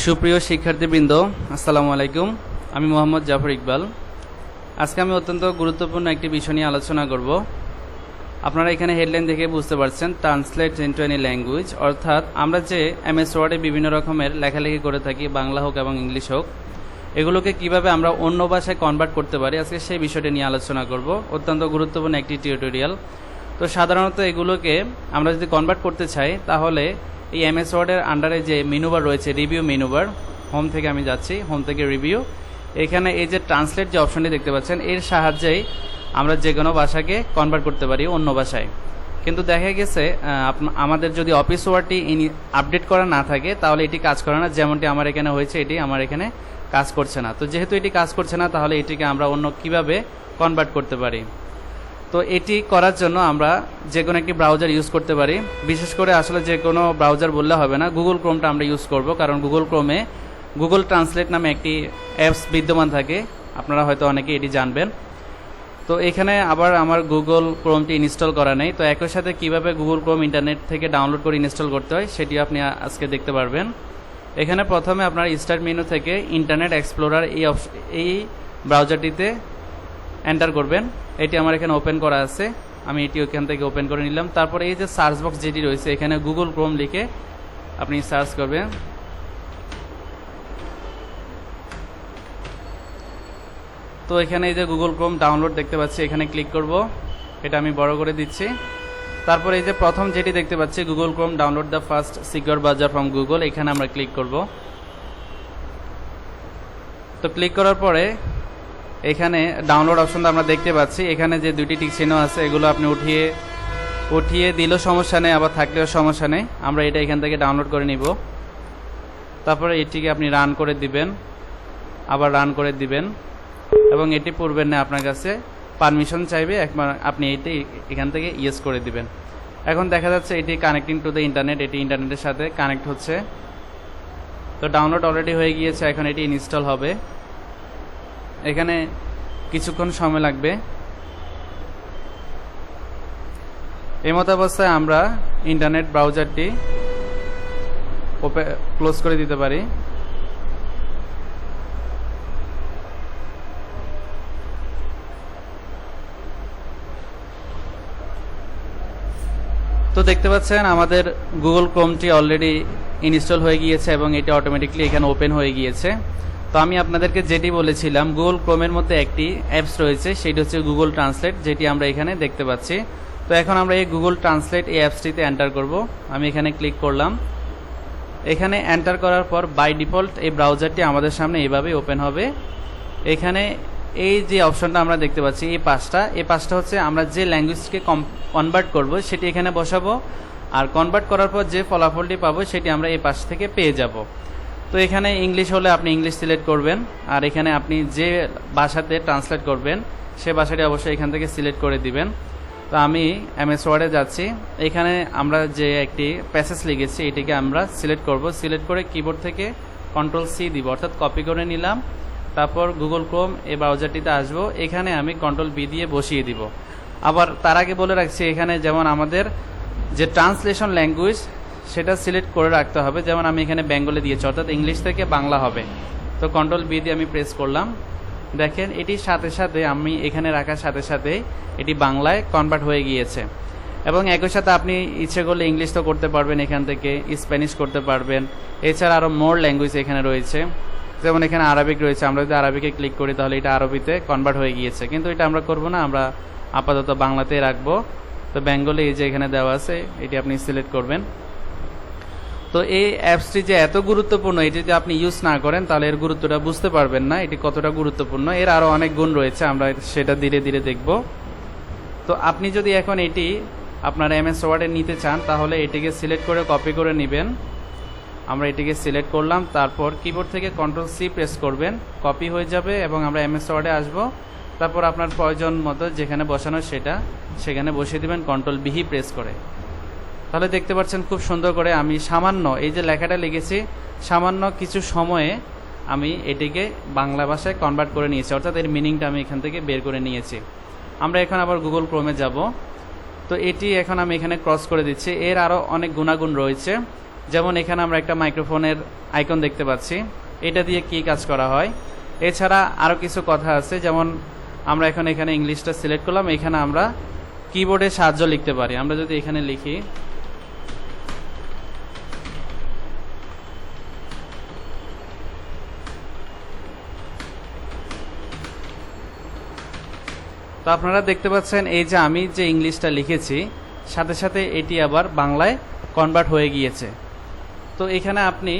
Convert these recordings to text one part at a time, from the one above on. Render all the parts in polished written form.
সুপ্রিয় শিক্ষার্থীবৃন্দ, আসসালামু আলাইকুম। আমি মোহাম্মদ জাফর ইকবাল। আজকে আমি অত্যন্ত গুরুত্বপূর্ণ একটি বিষয় নিয়ে আলোচনা করব। আপনারা এখানে হেডলাইন দেখে বুঝতে পারছেন, ট্রান্সলেট ইনটু এনি ল্যাঙ্গুয়েজ, অর্থাৎ আমরা যে এমএস ওয়ার্ডে বিভিন্ন রকমের লেখালেখি করে থাকি, বাংলা হোক এবং ইংলিশ হোক, এগুলোকে কিভাবে আমরা অন্য ভাষায় কনভার্ট করতে পারি, আজকে সেই বিষয়টি নিয়ে আলোচনা করব। অত্যন্ত গুরুত্বপূর্ণ একটি টিউটোরিয়াল। তো সাধারণত এগুলোকে আমরা যদি কনভার্ট করতে চাই, তাহলে এই এমএস ওয়ার্ডের আন্ডারে যে মেনুবার রয়েছে, রিভিউ মেনুবার, হোম থেকে আমি যাচ্ছি, হোম থেকে রিভিউ, এখানে এই যে ট্রান্সলেট যে অপশনটি দেখতে পাচ্ছেন, এর সাহায্যেই আমরা যে কোনো ভাষাকে কনভার্ট করতে পারি অন্য ভাষায়। কিন্তু দেখা গেছে আমাদের যদি অফিস ওয়ার্ডটি আপডেট করা না থাকে, তাহলে এটি কাজ করে না। যেমনটি আমার এখানে হয়েছে, এটি আমার এখানে কাজ করছে না। তো যেহেতু এটি কাজ করছে না, তাহলে এটিকে আমরা অন্য কিভাবে কনভার্ট করতে পারি? তো এটি করার জন্য আমরা যে কোনো একটি ব্রাউজার ইউজ করতে পারি। বিশেষ করে আসলে যে কোনো ব্রাউজার বললে হবে না, গুগল ক্রোমটা আমরা ইউজ করব, কারণ গুগল ক্রোমে গুগল ট্রান্সলেট নামে একটি অ্যাপস বিদ্যমান থাকে। আপনারা হয়তো অনেকে এটি জানবেন। তো এখানে আবার আমার গুগল ক্রোমটি ইনস্টল করা নেই। তো একই সাথে কীভাবে গুগল ক্রোম ইন্টারনেট থেকে ডাউনলোড করে ইনস্টল করতে হয়, সেটি আপনি আজকে দেখতে পারবেন। এখানে প্রথমে আপনার স্টার্ট মেনু থেকে ইন্টারনেট এক্সপ্লোরার এই ব্রাউজারটিতে এন্টার করবেন। এটি আমার এখানে ওপেন করা আছে, আমি এটি ওখান থেকে ওপেন করে নিলাম। তারপরে এই যে সার্চ বক্স যেটি রয়েছে, এখানে গুগল ক্রোম লিখে আপনি সার্চ করবেন। তো এখানে এই যে গুগল ক্রোম ডাউনলোড দেখতে পাচ্ছি, এখানে ক্লিক করব। এটা আমি বড় করে দিচ্ছি। তারপরে এই যে প্রথম যেটি দেখতে পাচ্ছি, Google Chrome download the first secure browser from Google, এখানে আমরা ক্লিক করব। তো ক্লিক করার পরে এখানে ডাউনলোড অপশনটা আমরা দেখতে পাচ্ছি। এখানে যে দুইটি টিক চিহ্ন আছে, এগুলো আপনি উঠিয়ে দিলেও সমস্যা নেই, আবার থাকলেও সমস্যা নেই। আমরা এটা এখান থেকে ডাউনলোড করে নিব। তারপরে এটিকে আপনি রান করে দিবেন, আবার রান করে দিবেন, এবং এটি পূর্বের না আপনার কাছে পারমিশন চাইবে, একবার আপনি এটি এখান থেকে ইয়েস করে দিবেন। এখন দেখা যাচ্ছে এটি কানেক্টিং টু দ্য ইন্টারনেট, এটি ইন্টারনেটের সাথে কানেক্ট হচ্ছে। তো ডাউনলোড অলরেডি হয়ে গিয়েছে, এখন এটি ইনস্টল হবে। এখানে কিছুক্ষণ সময় লাগবে। এই মতো অবস্থায় আমরা ইন্টারনেট ব্রাউজারটি ক্লোজ করে দিতে পারি। তো দেখতে পাচ্ছেন আমাদের গুগল ক্রোমটি অলরেডি ইনস্টল হয়ে গিয়েছে এবং এটি অটোমেটিকলি এখানে ওপেন হয়ে গিয়েছে। তো আমি আপনাদেরকে যেটি বলেছিলাম, গুগল ক্রোমের মধ্যে একটি অ্যাপস রয়েছে, সেটি হচ্ছে গুগল ট্রান্সলেট, যেটি আমরা এখানে দেখতে পাচ্ছি। তো এখন আমরা এই গুগল ট্রান্সলেট এই অ্যাপসটিতে এন্টার করব। আমি এখানে ক্লিক করলাম। এখানে এন্টার করার পর বাই ডিফল্ট এই ব্রাউজারটি আমাদের সামনে এইভাবে ওপেন হবে। এখানে এই যে অপশনটা আমরা দেখতে পাচ্ছি, এই পাঁচটা হচ্ছে আমরা যে ল্যাঙ্গুয়েজকে কনভার্ট করব সেটি এখানে বসাবো, আর কনভার্ট করার পর যে ফলাফলটি পাবো সেটি আমরা এই পাশ থেকে পেয়ে যাব। তো এখানে ইংলিশ হলে আপনি ইংলিশ সিলেক্ট করবেন, আর এখানে আপনি যে ভাষাতে ট্রান্সলেট করবেন সে ভাষাটি অবশ্যই এখান থেকে সিলেক্ট করে দিবেন। তো আমি এমএস ওয়ার্ডে যাচ্ছি। এখানে আমরা যে একটি প্যাসেজ লিখেছি, এটিকে আমরা সিলেক্ট করব। সিলেক্ট করে কিবোর্ড থেকে Ctrl+C দিব, অর্থাৎ কপি করে নিলাম। তারপর গুগল ক্রোম এই ব্রাউজারটিতে আসবো, এখানে আমি Ctrl+V দিয়ে বসিয়ে দিব। আবার তার আগে বলে রাখছি, এখানে যেমন আমাদের যে ট্রান্সলেশন ল্যাঙ্গুয়েজ সেটা সিলেক্ট করে রাখতে হবে। যেমন আমি এখানে বেঙ্গলি দিয়েছি, অর্থাৎ ইংলিশ থেকে বাংলা হবে। তো Ctrl+V দিয়ে আমি প্রেস করলাম। দেখেন এটির সাথে সাথে আমি এখানে রাখার সাথে সাথে এটি বাংলায় কনভার্ট হয়ে গিয়েছে। এবং একই সাথে আপনি ইচ্ছে করলে ইংলিশ তো করতে পারবেন, এখান থেকে স্প্যানিশ করতে পারবেন। এছাড়া আরও মোর ল্যাঙ্গুয়েজ এখানে রয়েছে, যেমন এখানে আরবিক রয়েছে। আমরা যদি আরবিকে ক্লিক করি, তাহলে এটা আরবিতে কনভার্ট হয়ে গিয়েছে। কিন্তু এটা আমরা করব না, আমরা আপাতত বাংলাতেই রাখবো। তো বেঙ্গলি এই যে এখানে দেওয়া আছে, এটি আপনি সিলেক্ট করবেন। তো এই অ্যাপসটি যে এত গুরুত্বপূর্ণ, এটি যদি আপনি ইউজ না করেন তাহলে এর গুরুত্বটা বুঝতে পারবেন না, এটি কতটা গুরুত্বপূর্ণ। এর আরও অনেক গুণ রয়েছে, আমরা সেটা ধীরে ধীরে দেখব। তো আপনি যদি এখন এটি আপনার এমএস ওয়ার্ডে নিতে চান, তাহলে এটিকে সিলেক্ট করে কপি করে নেবেন। আমরা এটিকে সিলেক্ট করলাম, তারপর কিবোর্ড থেকে Ctrl+C প্রেস করবেন, কপি হয়ে যাবে এবং আমরা এমএস ওয়ার্ডে আসব। তারপর আপনার প্রয়োজন মতো যেখানে বসানো সেখানে বসিয়ে দেবেন Ctrl+V প্রেস করে। তাহলে দেখতে পাচ্ছেন খুব সুন্দর করে আমি সামান্য এই যে লেখাটা লিখেছি, সামান্য কিছু সময়ে আমি এটিকে বাংলা ভাষায় কনভার্ট করে নিয়েছি, অর্থাৎ এর মিনিংটা আমি এখান থেকে বের করে নিয়েছি। আমরা এখন আবার গুগল ক্রোমে যাব। তো এটি এখন আমি এখানে ক্রস করে দিচ্ছি। এর আরও অনেক গুণাগুণ রয়েছে, যেমন এখানে আমরা একটা মাইক্রোফোনের আইকন দেখতে পাচ্ছি, এটা দিয়ে কি কাজ করা হয়। এছাড়া আরও কিছু কথা আছে, যেমন আমরা এখন এখানে ইংলিশটা সিলেক্ট করলাম, এখানে আমরা কিবোর্ডের সাহায্য লিখতে পারি। আমরা যদি এখানে লিখি, তো আপনারা দেখতে পাচ্ছেন এই যে আমি যে ইংলিশটা লিখেছি সাথে সাথে এটি আবার বাংলায় কনভার্ট হয়ে গিয়েছে। তো এখানে আপনি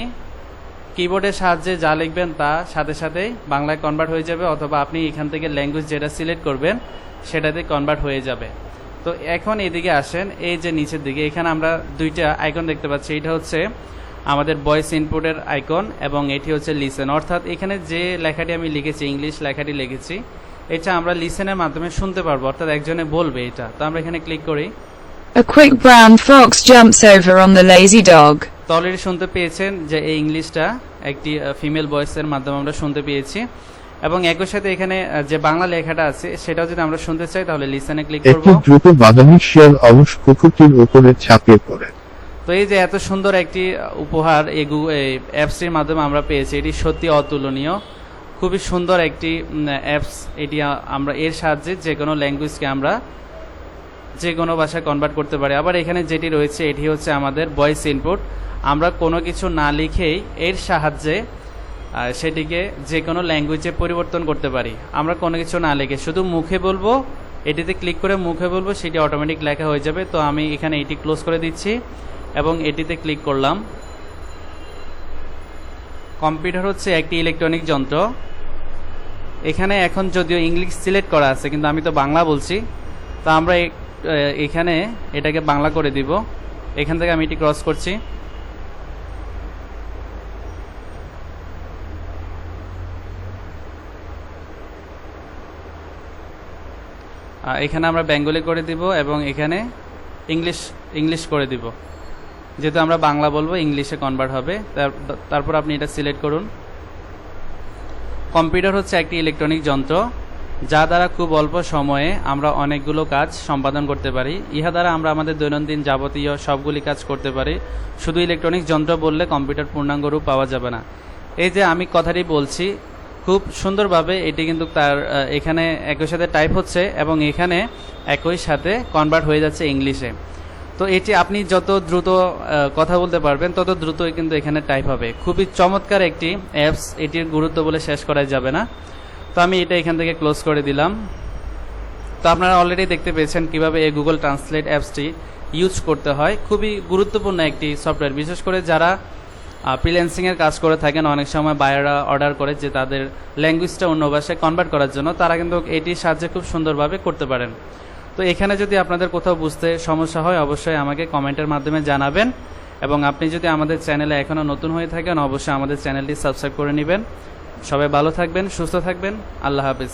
কিবোর্ডের সাহায্যে যা লিখবেন তা সাথে সাথেই বাংলায় কনভার্ট হয়ে যাবে, অথবা আপনি এখান থেকে ল্যাঙ্গুয়েজ যেটা সিলেক্ট করবেন সেটাতে কনভার্ট হয়ে যাবে। তো এখন এদিকে আসেন, এই যে নিচের দিকে এখানে আমরা দুইটা আইকন দেখতে পাচ্ছি, এটা হচ্ছে আমাদের ভয়েস ইনপুটের আইকন এবং এটি হচ্ছে লিসেন। অর্থাৎ এখানে যে লেখাটি আমি লিখেছি, ইংলিশ লেখাটি লিখেছি, এটা আমরা লিসেনের মাধ্যমে শুনতে পারবো, অর্থাৎ একজনে বলবে এটা। তো আমরা এখানে ক্লিক করি। A quick brown fox jumps over on the lazy dog. তো অলরেডি শুনতে পেয়েছেন যে এই ইংলিশটা একটি ফিমেল ভয়েসের মাধ্যমে আমরা শুনতে পেয়েছি, এবং একই সাথে এখানে যে বাংলা লেখাটা আছে সেটাও যদি আমরা শুনতে চাই তাহলে লিসেনে ক্লিক করব। একটি দ্রুত বাদামি শিয়াল অলস কুকুরটির উপরে ঝাঁপিয়ে পড়ে। তো এই যে এত সুন্দর একটি উপহার এই অ্যাপসটির মাধ্যমে আমরা পেয়েছি, এটি সত্যি অতুলনীয়, খুবই সুন্দর একটি অ্যাপস। এটি আমরা এর সাহায্যে যে কোনো ল্যাঙ্গুয়েজকে আমরা যে কোনো ভাষায় কনভার্ট করতে পারি। আবার এখানে যেটি রয়েছে এটি হচ্ছে আমাদের ভয়েস ইনপুট। আমরা কোনো কিছু না লিখেই এর সাহায্যে সেটিকে যে কোনো ল্যাঙ্গুয়েজে পরিবর্তন করতে পারি। আমরা কোনো কিছু না লিখে শুধু মুখে বলবো, এটিতে ক্লিক করে মুখে বলবো, সেটি অটোমেটিক লেখা হয়ে যাবে। তো আমি এখানে এটি ক্লোজ করে দিচ্ছি এবং এটিতে ক্লিক করলাম। কম্পিউটার হচ্ছে একটি ইলেকট্রনিক যন্ত্র। এখানে এখন যদিও ইংলিশ সিলেক্ট করা আছে, কিন্তু আমি তো বাংলা বলছি, তো আমরা এখানে এটাকে বাংলা করে দিব। এখান থেকে আমি এটি ক্রস করছি। এখানে আমরা বেঙ্গলি করে দিব এবং এখানে ইংলিশ করে দিব। যেহেতু আমরা বাংলা বলবো, ইংলিশে কনভার্ট হবে। তারপর আপনি এটা সিলেক্ট করুন। কম্পিউটার হচ্ছে একটি ইলেকট্রনিক যন্ত্র যা দ্বারা খুব অল্প সময়ে আমরা অনেকগুলো কাজ সম্পাদন করতে পারি। ইহা দ্বারা আমরা আমাদের দৈনন্দিন যাবতীয় সবগুলি কাজ করতে পারি। শুধু ইলেকট্রনিক যন্ত্র বললে কম্পিউটার পূর্ণাঙ্গ রূপ পাওয়া যাবে না। এই যে আমি কথাটি বলছি খুব সুন্দরভাবে, এটি কিন্তু তার এখানে একই সাথে টাইপ হচ্ছে এবং এখানে একই সাথে কনভার্ট হয়ে যাচ্ছে ইংলিশে। তো এটি আপনি যত দ্রুত কথা বলতে পারবেন তত দ্রুতই কিন্তু এখানে টাইপ হবে। খুবই চমৎকার একটি অ্যাপস, এটির গুরুত্ব বলে শেষ করা যাবে না। তো আমি এটা এখান থেকে ক্লোজ করে দিলাম। তো আপনারা অলরেডি দেখতে পেয়েছেন কিভাবে এই গুগল ট্রান্সলেট অ্যাপসটি ইউজ করতে হয়। খুবই গুরুত্বপূর্ণ একটি সফটওয়্যার, বিশেষ করে যারা ফ্রিল্যান্সিংয়ের কাজ করে থাকেন। অনেক সময় বায়াররা অর্ডার করে যে তাদের ল্যাঙ্গুয়েজটা অন্য ভাষায় কনভার্ট করার জন্য, তারা কিন্তু এটির সাহায্যে খুব সুন্দরভাবে করতে পারেন। তো এখানে যদি আপনাদের কোথাও বুঝতে সমস্যা হয় অবশ্যই আমাকে কমেন্টের মাধ্যমে জানাবেন, এবং আপনি যদি আমাদের চ্যানেলে এখনও নতুন হয়ে থাকেন অবশ্যই আমাদের চ্যানেলটি সাবস্ক্রাইব করে নেবেন। সবাই ভালো থাকবেন, সুস্থ থাকবেন। আল্লাহ হাফেজ।